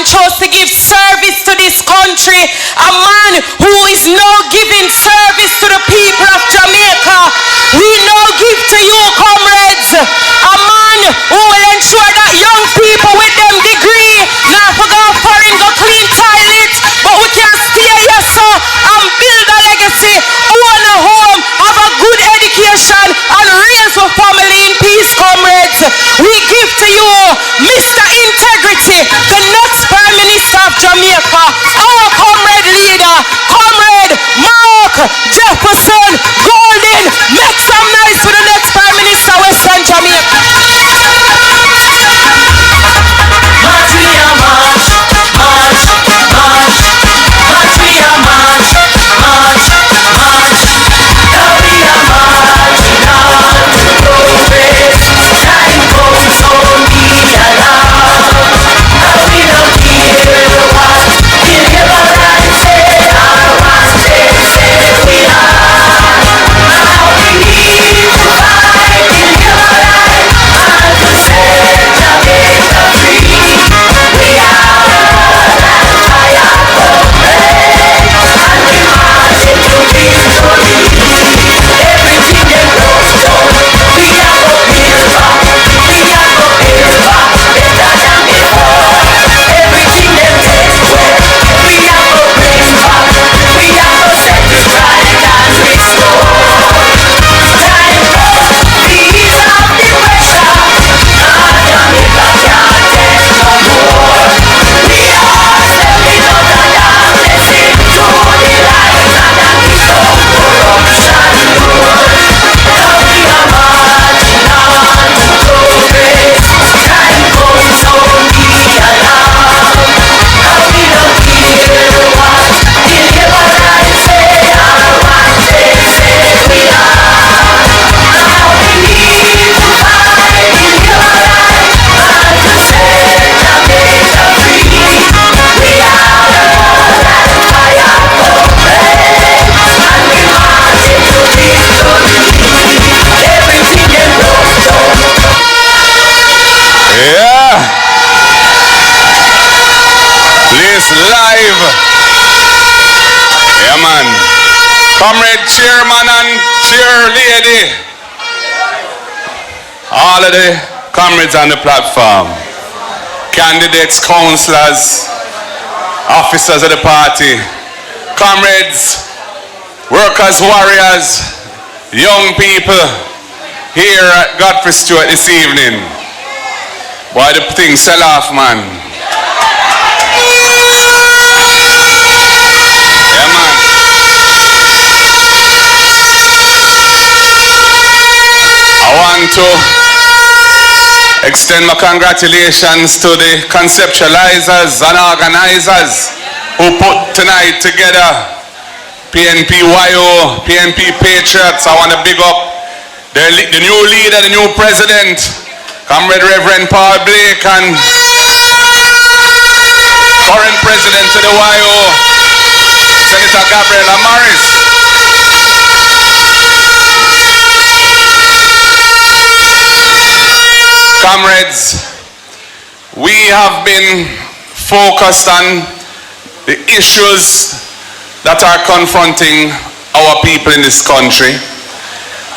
chose to give service to this country. A man who is now giving service to the people of Jamaica. We now give to you, comrades, a man who will ensure that young people with them degree not to go foreign, go clean toilets, but we can stay here, so, and build a legacy, own a home, have a good education, and raise a family in peace, comrades. We give to you Mr. Integrity, the next Prime Minister of Jamaica, our comrade leader, Comrade Mark Jefferson Golden. Make some noise for the next Prime Minister, Western Jamaica. March, we are march, march, march. March, we are march, march, march. Now we are marching on to progress. Time comes, so be alarmed. Now we don't care what the liberals say or what they say we are. Now we need to fight in your life and to set Jamaica free. We are that fire comrades, and we marching to victory. Everything they broke down, we are go build back. We are go build back better than before. Everything they take away, we are go bring back. We are go set it right and restore. Time comes, ease off the pressure. Jamaica can't take no more. We are stepping out of darkness into the light and kick out corruption door. Now we are marching on to progress. Time comes, so be alarmed. Now we don't care what the liberals say or what they say we are. Now we need to fight in your life and to set Jamaica free. We are that fire comrades, and we marching to victory. Everything they broke down. Yeah. Place live. Yeah, man. Comrade chairman and chair lady. All of the comrades on the platform. Candidates, councillors, officers of the party. Comrades, workers, warriors, young people here at Godfrey Stewart this evening. Boy, the thing sell off, man. Yeah, man. I want to extend my congratulations to the conceptualizers and organizers who put tonight together. Pnpyo, PNP Patriots. I want to big up the new leader, the new president, Comrade Reverend Paul Blake, and current president of the YO, Senator Gabriela Morris. Comrades, we have been focused on the issues that are confronting our people in this country,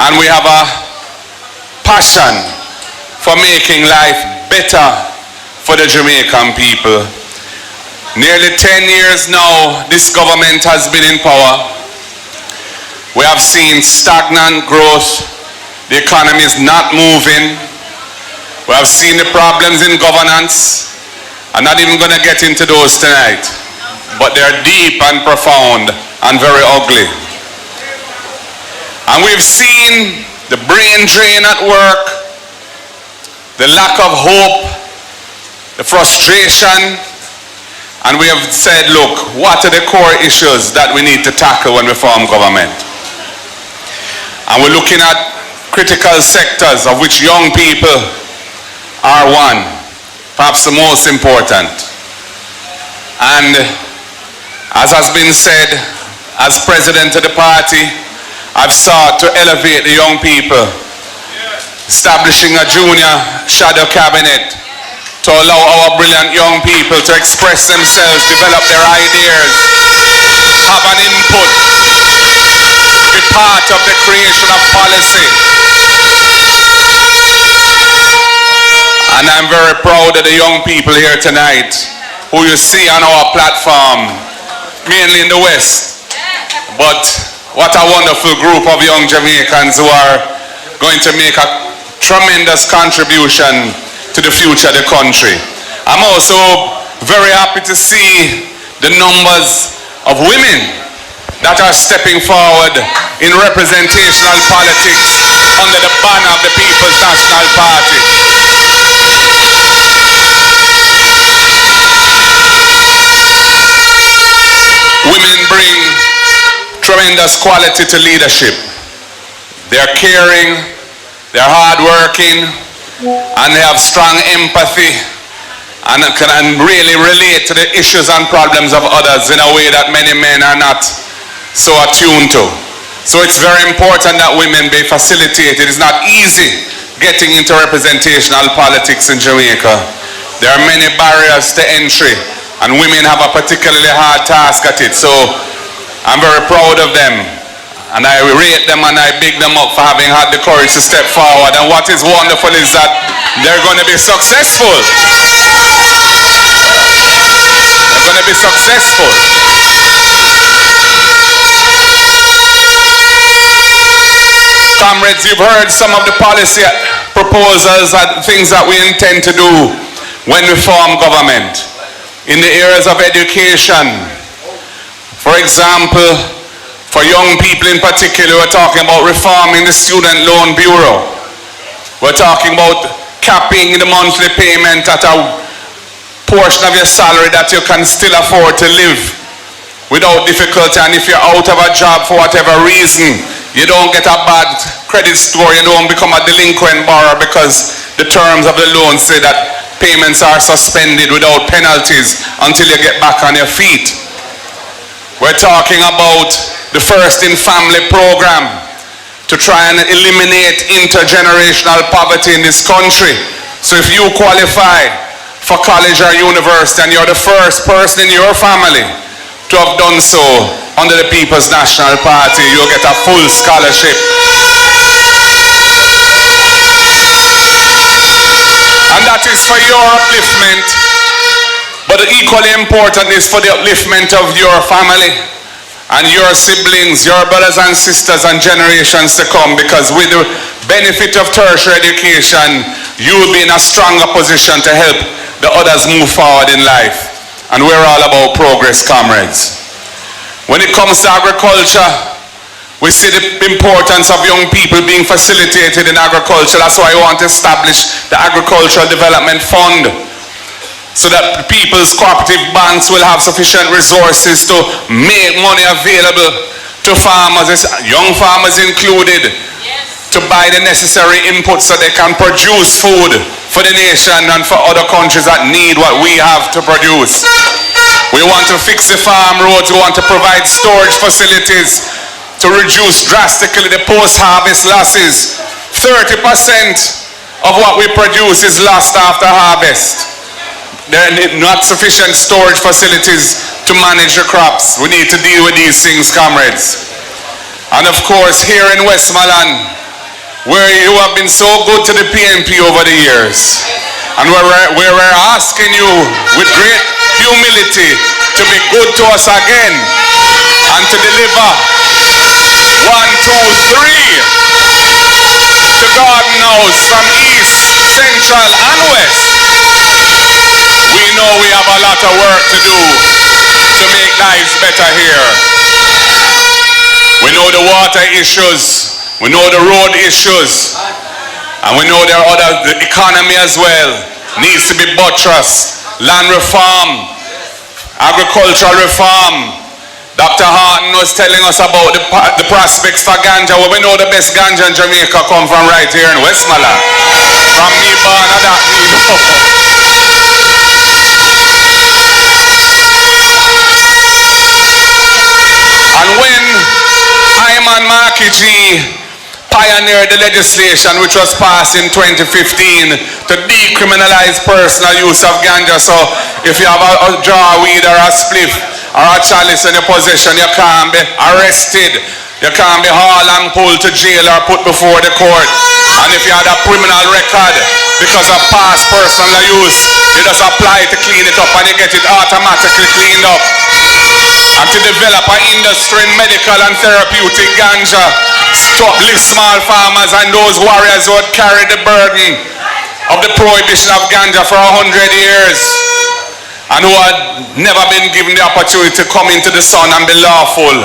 and we have a passion for making life better for the Jamaican people. Nearly 10 years now, this government has been in power. We have seen stagnant growth. The economy is not moving. We have seen the problems in governance. I'm not even going to get into those tonight, but they're deep and profound and very ugly. And we've seen the brain drain at work, the lack of hope, the frustration, and we have said, look, what are the core issues that we need to tackle when we form government? And we're looking at critical sectors, of which young people are one, perhaps the most important. And as has been said, as president of the party, I've sought to elevate the young people, establishing a junior shadow cabinet to allow our brilliant young people to express themselves, develop their ideas, have an input, be part of the creation of policy. And I'm very proud of the young people here tonight who you see on our platform, mainly in the West. But what a wonderful group of young Jamaicans who are going to make a tremendous contribution to the future of the country. I'm also very happy to see the numbers of women that are stepping forward in representational politics under the banner of the People's National Party. Women bring tremendous quality to leadership. They're caring, they're hardworking, and they have strong empathy and can really relate to the issues and problems of others in a way that many men are not so attuned to. So it's very important that women be facilitated. It's not easy getting into representational politics in Jamaica. There are many barriers to entry, and women have a particularly hard task at it. So I'm very proud of them, and I rate them and I big them up for having had the courage to step forward. And what is wonderful is that they're going to be successful. They're going to be successful. Comrades, you've heard some of the policy proposals and things that we intend to do when we form government. In the areas of education, for example, for young people in particular, we're talking about reforming the Student Loan Bureau. We're talking about capping the monthly payment at a portion of your salary that you can still afford to live without difficulty. And if you're out of a job for whatever reason, you don't get a bad credit score, you don't become a delinquent borrower because the terms of the loan say that payments are suspended without penalties until you get back on your feet. We're talking about the First in Family program to try and eliminate intergenerational poverty in this country. So if you qualify for college or university and you're the first person in your family to have done so under the People's National Party, you'll get a full scholarship. And that is for your upliftment, but equally important is for the upliftment of your family and your siblings, your brothers and sisters and generations to come, because with the benefit of tertiary education, you will be in a stronger position to help the others move forward in life. And we're all about progress, comrades. When it comes to agriculture, we see the importance of young people being facilitated in agriculture. That's why we want to establish the Agricultural Development Fund, so that people's cooperative banks will have sufficient resources to make money available to farmers, young farmers included, to buy the necessary inputs so they can produce food for the nation and for other countries that need what we have to produce. We want to fix the farm roads. We want to provide storage facilities to reduce drastically the post-harvest losses. 30% of what we produce is lost after harvest. There are not sufficient storage facilities to manage the crops. We need to deal with these things, comrades. And of course, here in Westmoreland, where you have been so good to the Pnpyo over the years, and where we're asking you with great humility to be good to us again and to deliver 1, 2, 3 to God knows from East, Central and West. We know we have a lot of work to do to make lives better here. We know the water issues, we know the road issues, and we know there are the economy as well needs to be buttressed. Land reform, agricultural reform. Dr. Harton was telling us about the prospects for ganja. Well, we know the best ganja in Jamaica come from right here in Westmoreland. From me born and that me know. And when Ayman Markiji pioneered the legislation which was passed in 2015 to decriminalize personal use of ganja. So if you have a jar of weed or a spliff or a chalice in your possession, you can't be arrested. You can't be hauled and pulled to jail or put before the court. And if you had a criminal record because of past personal use, you just apply to clean it up and you get it automatically cleaned up. And to develop an industry in medical and therapeutic ganja, stop live small farmers and those warriors who had carried the burden of the prohibition of ganja for 100 years and who had never been given the opportunity to come into the sun and be lawful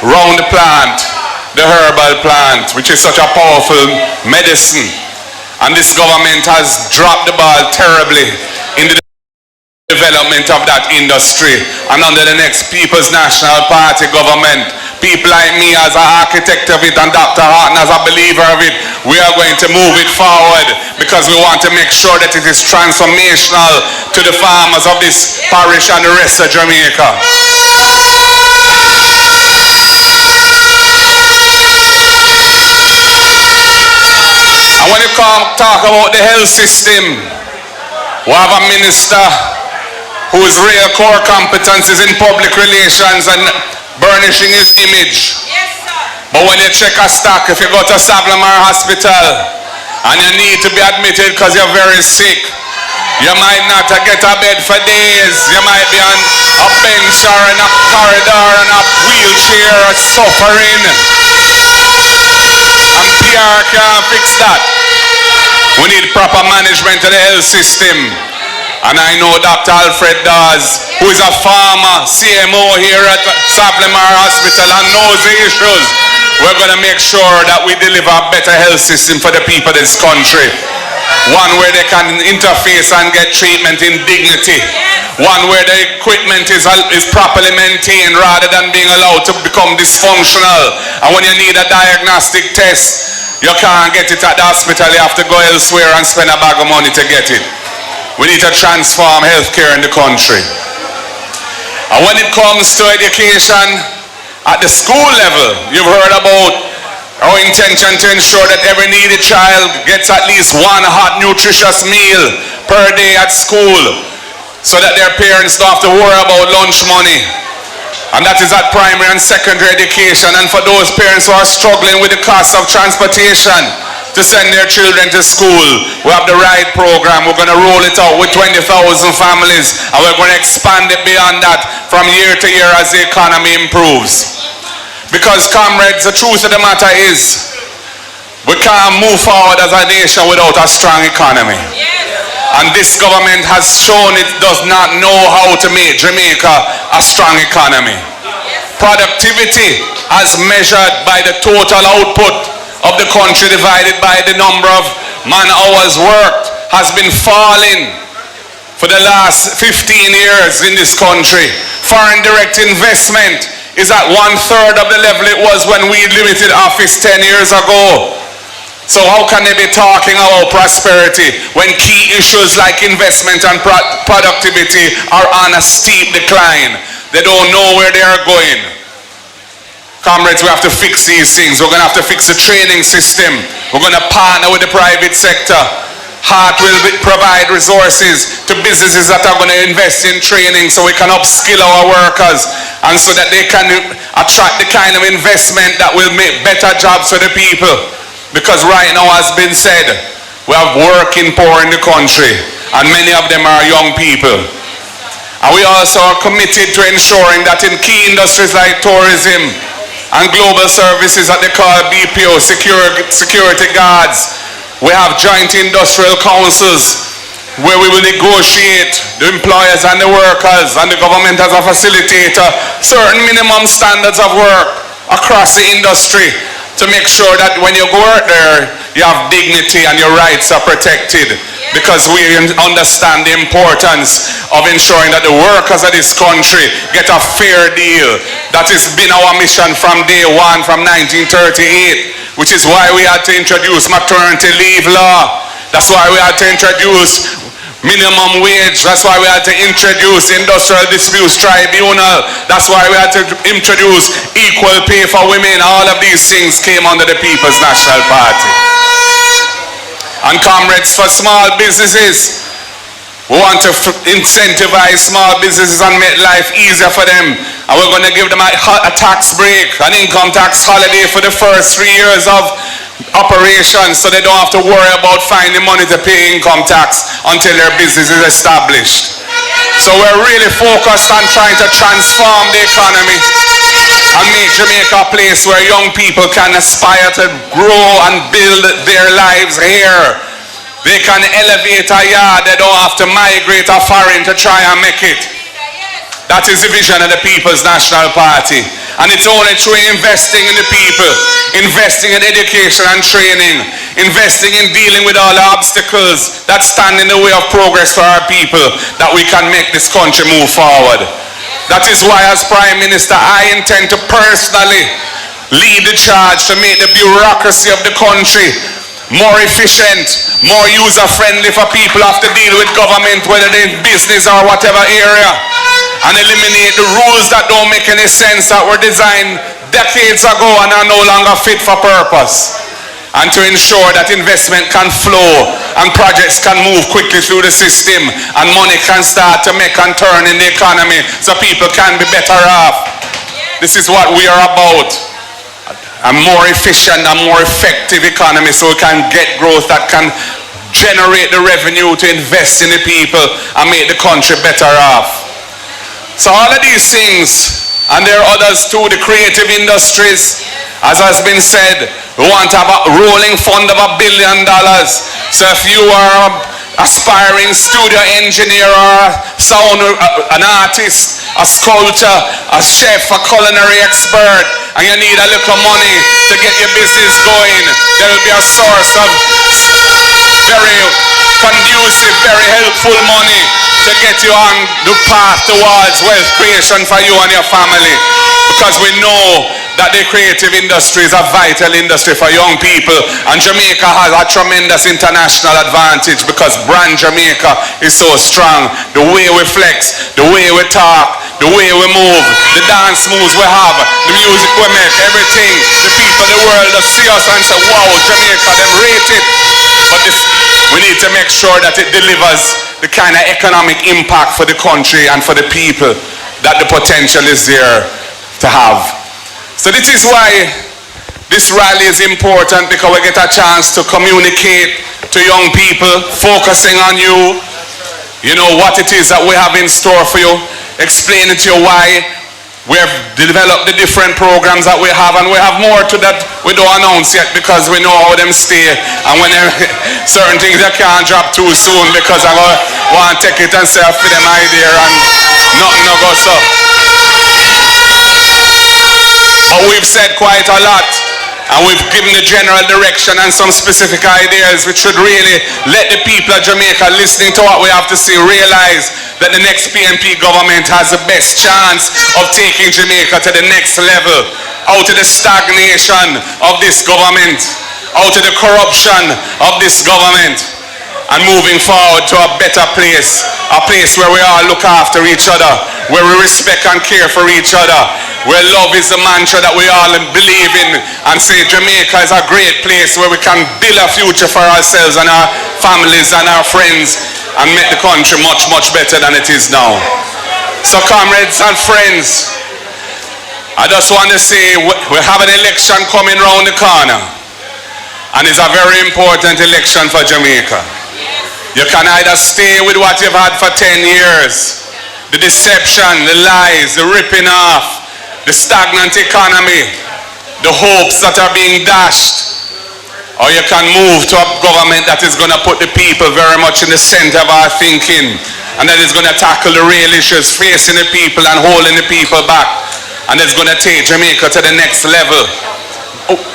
round the plant, the herbal plant, which is such a powerful medicine. And this government has dropped the ball terribly in the development of that industry. And under the next People's National Party government, people like me as an architect of it and Dr. Horton as a believer of it, we are going to move it forward because we want to make sure that it is transformational to the farmers of this parish and the rest of Jamaica. And when you talk about the health system, we have a minister whose real core competence is in public relations and burnishing his image. Yes, sir. But when you check a stock, if you go to Savlamar Hospital and you need to be admitted because you're very sick, you might not get a bed for days. You might be on a bench or in a corridor in a wheelchair suffering. And PR can't fix that. We need proper management of the health system. And I know Dr. Alfred Dawes, who is a former CMO here at Savlamar Hospital and knows the issues. We're going to make sure that we deliver a better health system for the people of this country. One where they can interface and get treatment in dignity. One where the equipment is properly maintained rather than being allowed to become dysfunctional. And when you need a diagnostic test, you can't get it at the hospital. You have to go elsewhere and spend a bag of money to get it. We need to transform healthcare in the country. And when it comes to education at the school level, you've heard about our intention to ensure that every needy child gets at least one hot, nutritious meal per day at school so that their parents don't have to worry about lunch money. And that is at primary and secondary education. And for those parents who are struggling with the cost of transportation to send their children to school, we have the RIDE program. We're going to roll it out with 20,000 families, and we're going to expand it beyond that from year to year as the economy improves. Because, comrades, the truth of the matter is we can't move forward as a nation without a strong economy. And this government has shown it does not know how to make Jamaica a strong economy. Productivity as measured by the total output of the country divided by the number of man hours worked has been falling for the last 15 years in this country. Foreign direct investment is at 1/3 of the level it was when we limited office 10 years ago. So how can they be talking about prosperity when key issues like investment and productivity are on a steep decline? They don't know where they are going. Comrades, we have to fix these things. We're going to have to fix the training system. We're going to partner with the private sector. HEART will provide resources to businesses that are going to invest in training so we can upskill our workers and so that they can attract the kind of investment that will make better jobs for the people. Because right now, as been said, we have working poor in the country and many of them are young people. And we also are committed to ensuring that in key industries like tourism and global services that they call Bpyo, security guards, we have joint industrial councils where we will negotiate the employers and the workers and the government as a facilitator certain minimum standards of work across the industry to make sure that when you go out there, you have dignity and your rights are protected. Because we understand the importance of ensuring that the workers of this country get a fair deal. That has been our mission from day one, from 1938, which is why we had to introduce maternity leave law. That's why we had to introduce minimum wage. That's why we had to introduce industrial disputes tribunal. That's why we had to introduce equal pay for women. All of these things came under the People's National Party. And comrades, for small businesses, we want to incentivize small businesses and make life easier for them. And we're going to give them a tax break, an income tax holiday for the first 3 years of operation, so they don't have to worry about finding money to pay income tax until their business is established. So we're really focused on trying to transform the economy and make Jamaica a place where young people can aspire to grow and build their lives here. They can elevate a yard, they don't have to migrate a foreign to try and make it. That is the vision of the People's National Party. And it's only through investing in the people, investing in education and training, investing in dealing with all the obstacles that stand in the way of progress for our people, that we can make this country move forward. That is why, as Prime Minister, I intend to personally lead the charge to make the bureaucracy of the country more efficient, more user-friendly for people who have to deal with government, whether they're in business or whatever area, and eliminate the rules that don't make any sense, that were designed decades ago and are no longer fit for purpose, and to ensure that investment can flow and projects can move quickly through the system and money can start to make and turn in the economy so people can be better off. This is what we are about. A more efficient and more effective economy, so we can get growth that can generate the revenue to invest in the people and make the country better off. So all of these things, and there are others too, the creative industries, as has been said, we want to have a rolling fund of $1 billion. So if you are aspiring studio engineer or sound, an artist, a sculptor, a chef, a culinary expert, and you need a little money to get your business going, there will be a source of very conducive, very helpful money to get you on the path towards wealth creation for you and your family. Because we know that the creative industry is a vital industry for young people, and Jamaica has a tremendous international advantage because brand Jamaica is so strong. The way we flex, the way we talk, the way we move, the dance moves we have, the music we make, everything. The people in the world that see us and say, wow, Jamaica, them rate it. But we need to make sure that it delivers the kind of economic impact for the country and for the people that the potential is there to have. So this is why this rally is important, because we get a chance to communicate to young people, focusing on you, you know, what it is that we have in store for you, explaining to you why we have developed the different programs that we have, and we have more to that we don't announce yet because we know how them stay, and when certain things you can't drop too soon because I want to take it and say for them idea and nothing no go so. But we've said quite a lot, and we've given the general direction and some specific ideas which should really let the people of Jamaica listening to what we have to say realize that the next PNP government has the best chance of taking Jamaica to the next level, out of the stagnation of this government, out of the corruption of this government, and moving forward to a better place, a place where we all look after each other, where we respect and care for each other, where love is the mantra that we all believe in, and say Jamaica is a great place where we can build a future for ourselves and our families and our friends and make the country much, much better than it is now. So comrades and friends, I just want to say we have an election coming round the corner, and it's a very important election for Jamaica. You can either stay with what you've had for 10 years, the deception, the lies, the ripping off, the stagnant economy, the hopes that are being dashed, or you can move to a government that is going to put the people very much in the center of our thinking, and that is going to tackle the real issues facing the people and holding the people back, and it's going to take Jamaica to the next level,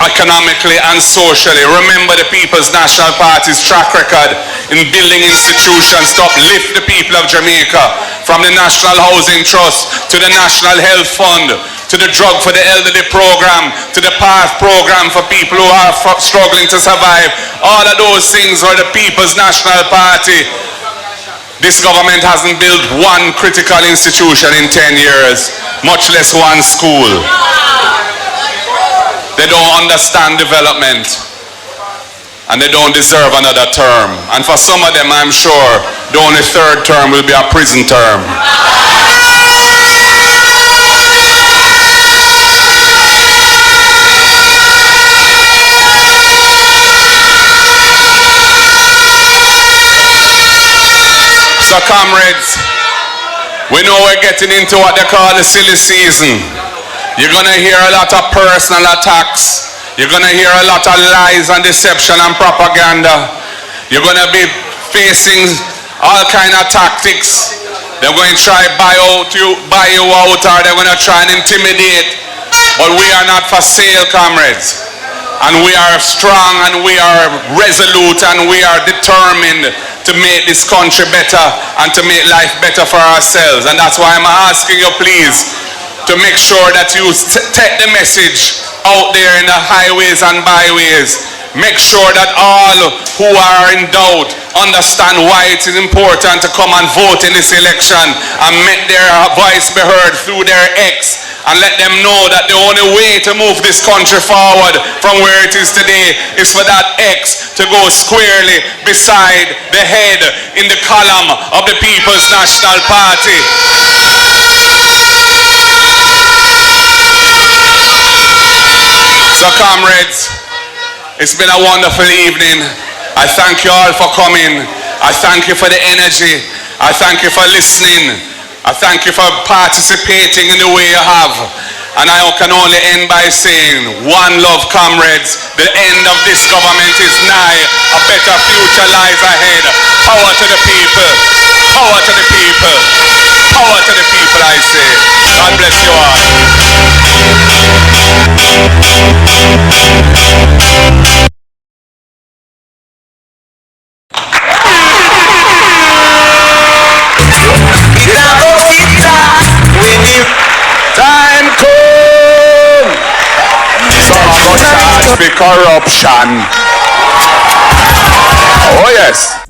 economically and socially. Remember the People's National Party's track record in building institutions to uplift the people of Jamaica, from the National Housing Trust to the National Health Fund to the Drug for the Elderly program to the PATH program for people who are struggling to survive. All of those things are the People's National Party. This government hasn't built one critical institution in 10 years, much less one school. They don't understand development. and they don't deserve another term. And for some of them, I'm sure the only third term will be a prison term. So comrades, we know we're getting into what they call the silly season. You're going to hear a lot of personal attacks. You're going to hear a lot of lies and deception and propaganda. You're going to be facing all kind of tactics. They're going to try buy you out, or they're going to try and intimidate. But we are not for sale, comrades. And we are strong, and we are resolute, and we are determined to make this country better and to make life better for ourselves. And that's why I'm asking you, please, to make sure that you take the message out there in the highways and byways. Make sure that all who are in doubt understand why it is important to come and vote in this election and make their voice be heard through their X, and let them know that the only way to move this country forward from where it is today is for that X to go squarely beside the head in the column of the People's National Party. So comrades, it's been a wonderful evening. I thank you all for coming. I thank you for the energy. I thank you for listening. I thank you for participating in the way you have. And I can only end by saying, one love, comrades. The end of this government is nigh. A better future lies ahead. Power to the people. Power to the people. Power to the people, I say. God bless you all. Time come. Some must be corruption. Oh yes.